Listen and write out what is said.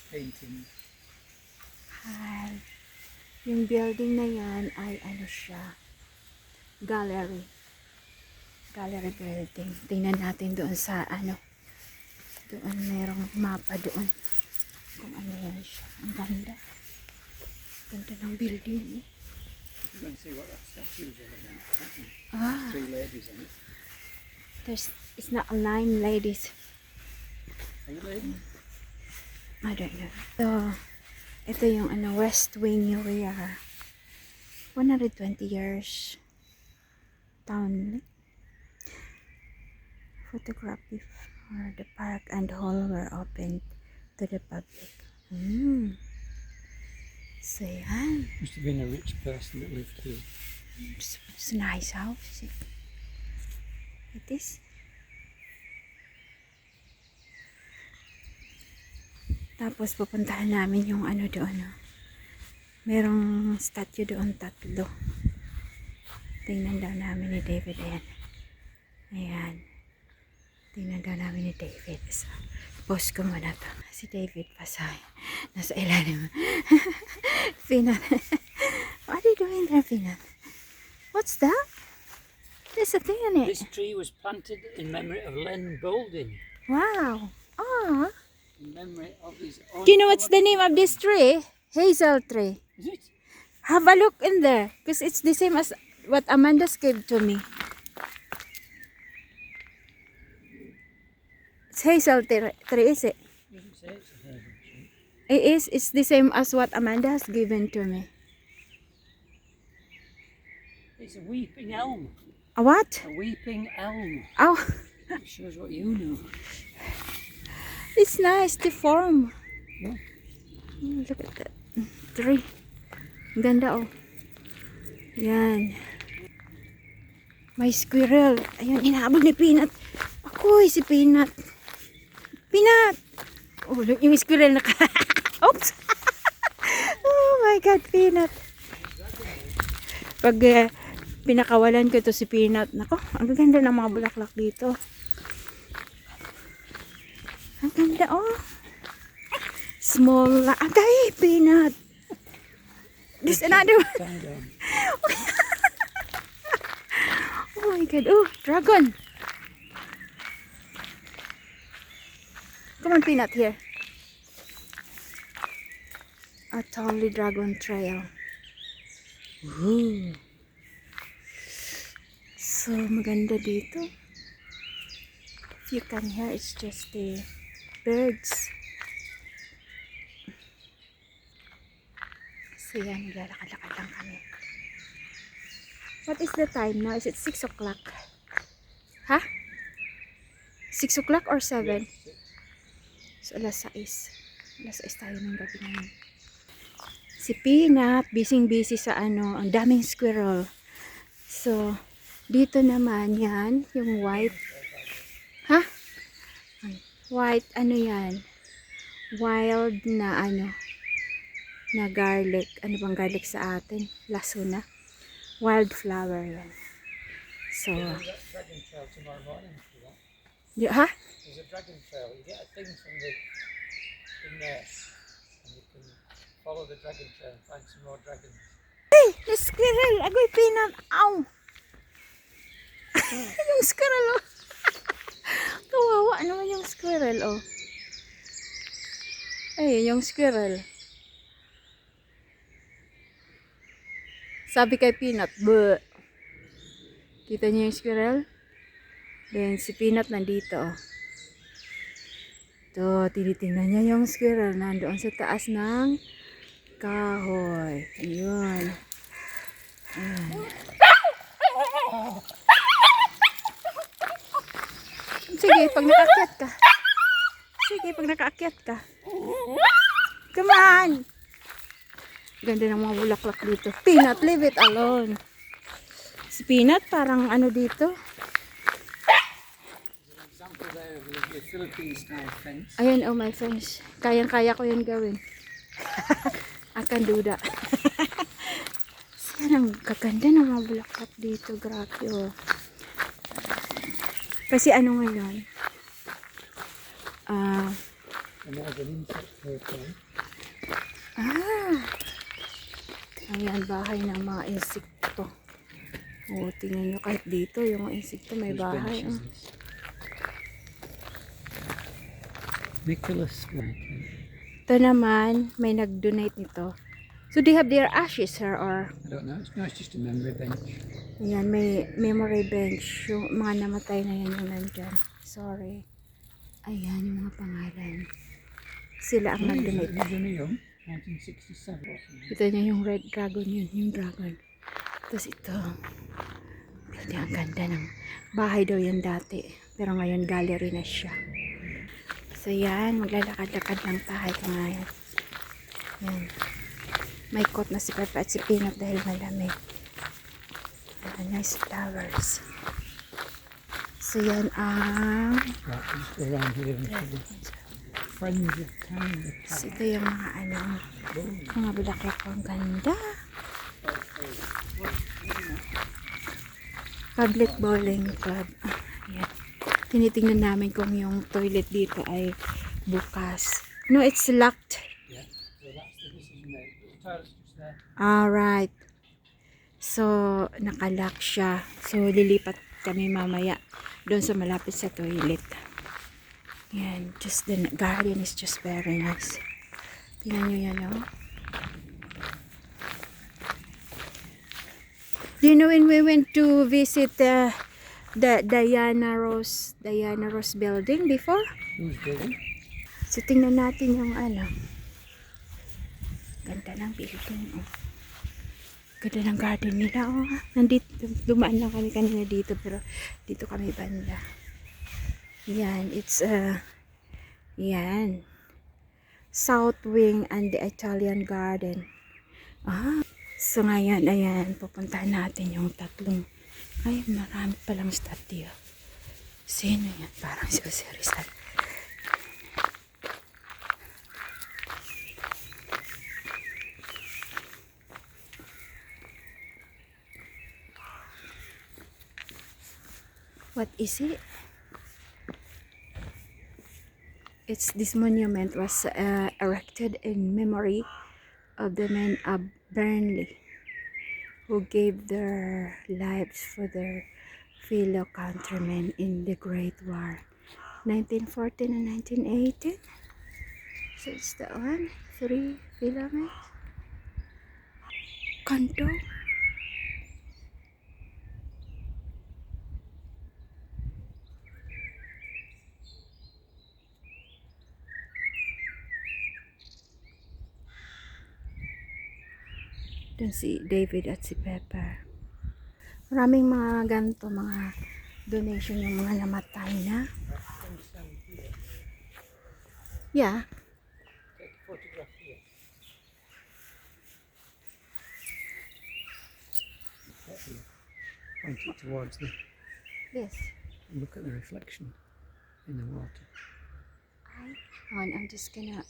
painting. Hi. Yung building na yan ay ano siya, gallery. Gallery building. Tingnan natin doon sa ano. Doon merong mapa doon. Kung ano yan siya. Ang ganda. Ganda ng building. You can see what that statue is all about. Ah, 3 ladies on it. it's not 9 ladies. Are you ladies? I don't know. So, ito yung ano, West Wing area. 120 years town. Photography for the park and hall were opened to the public. So, yan. Must have been a rich person that lived here. It's a nice house. It is. Tapos pupuntahan namin yung ano doon. Merong statue doon 3. Tingnan daw namin ni David. Ayan. Ayan. Tingnan daw namin ni David. So, post ko muna to. Si David pasay. Nasa ilalim. Peanut. What are you doing there, Peanut? What's that? There's a thing in it. This tree was planted in memory of Len Golding. Wow. Oh. In memory of his own. Do you know what's the name of this tree? Hazel tree. Is it? Have a look in there. Because it's the same as what Amanda's gave to me. It's hazel tree, is it? Doesn't say it's a hazel tree. It is. It's the same as what Amanda has given to me. It's a weeping elm. A what? A weeping elm. Oh, It shows what you know. it's nice to form. Yeah. Look at that tree. Ang ganda, oh. Yan. May squirrel. Ayun, inaabag ni Peanut. Akoy, si Peanut. Peanut! Oh, look, yung squirrel na Oops! Oh my God, Peanut. Pag pinakawalan ko to si Peanut. Nako, ang ganda ng mga bulaklak dito. Ang ganda, oh. Small, agay, Peanut. This another one. Calm down. Oh my God, oh, dragon. Come on, Peanut, here. A totally dragon trail. Woo. So, maganda dito. If you can hear, it's just the birds. So, yan, naglalakad-lakad lang kami. What is the time now? Is it 6 o'clock? Ha? 6 o'clock or 7? So, alas 6. Alas 6 tayo ng gabi ngayon. Si Peanut, busy sa ano, ang daming squirrel. So, dito naman yan, yung white. Ha? White, ano yan? Wild na ano, na garlic. Ano bang garlic sa atin? Laso na. Wildflower yan. So, There's a dragon trail tomorrow morning if you want. ha? There's a dragon trail. You get a thing from the in there, and you can follow the dragon trail and find some more dragons. Hey, yung squirrel! Agoy, Peanut! Ow! Yung squirrel, oh. Kawawa naman yung squirrel, oh. Ay, yung squirrel. Sabi kay Peanut, bleh. Kita niyo yung squirrel? Then, si Peanut nandito, oh. Ito, tinitingnan niya yung squirrel. Nandoon sa taas ng kahoy. Ayun. Ayan. Sige, pag nakaakyat ka. Sige, pag nakaakyat ka. Come on! Ganda ng mga bulaklak dito. Peanut, leave it alone. Si Peanut, parang ano dito. Example there of the Philippine style fence. Ayan, oh my friends. Kayang-kaya ko yan gawin. I can do that. Yan ang kaganda ng mga bulaklak dito. Grabe, oh. Kasi ano ngayon? And there's an insect hurricane. Ah! Ayan, bahay ng mga insekto. O, tingnan nyo kahit dito, yung insekto may Whose bahay. bench is Oh. this? Nicholas White. Ito naman, may nag-donate nito. So, they have their ashes here or... I don't know. No, it's just a memory bench. Ayan, may memory bench. Yung mga namatay na yan yung nandyan. Sorry. Ayan, yung mga pangalan. Sila ang nag-donate. Who's only young? 1967 or something. Ito niya yung red dragon yun, yung dragon. Tapos ito. Grabe, ang ganda ng bahay daw yan dati. Pero ngayon gallery na siya. So yan, maglalakad-lakad lang tayo ngayon. Yan. May coat na si Papa at si Pinot dahil malamig. Nice flowers. So yan ang Right, just go around here and see the Friends of Town. so ito yung mga ano, mga bulaklak ko. Ang ganda. Public Bowling Club. Ayan. Tinitingnan namin kung yung toilet dito ay bukas. No, it's locked. Yeah, so that's the decision made. The toilet's just there. Alright. So, nakalock siya. So, lilipat kami mamaya doon sa malapit sa toilet. Yan. Just the garden is just very nice. Tingnan nyo yan, oh. Do you know when we went to visit the Diana Ross building before? Who's building? So, tingnan natin yung ano. Ganda ng building, oh. Ganda ng garden nila, oh. Nandito, dumaan lang kami kanina dito, pero dito kami banda. Yan, it's yan. South Wing and the Italian Garden. Ah, so ngayon, ayan, pupuntahan natin yung tatlong, ay, marami palang statue. Sino yan? Parang si Jose Rizal. What is it? This monument was erected in memory of the men of Burnley who gave their lives for their fellow countrymen in the Great War, 1914 and 1918. So it's the one, 3 kilometers. Kanto. Doon si David at si Pepper. Maraming mga ganito, mga donation yung mga namatay na. Stand here. Yeah. Take a photograph here. Get here. Point it towards the. Yes. And look at the reflection in the water. I'm just gonna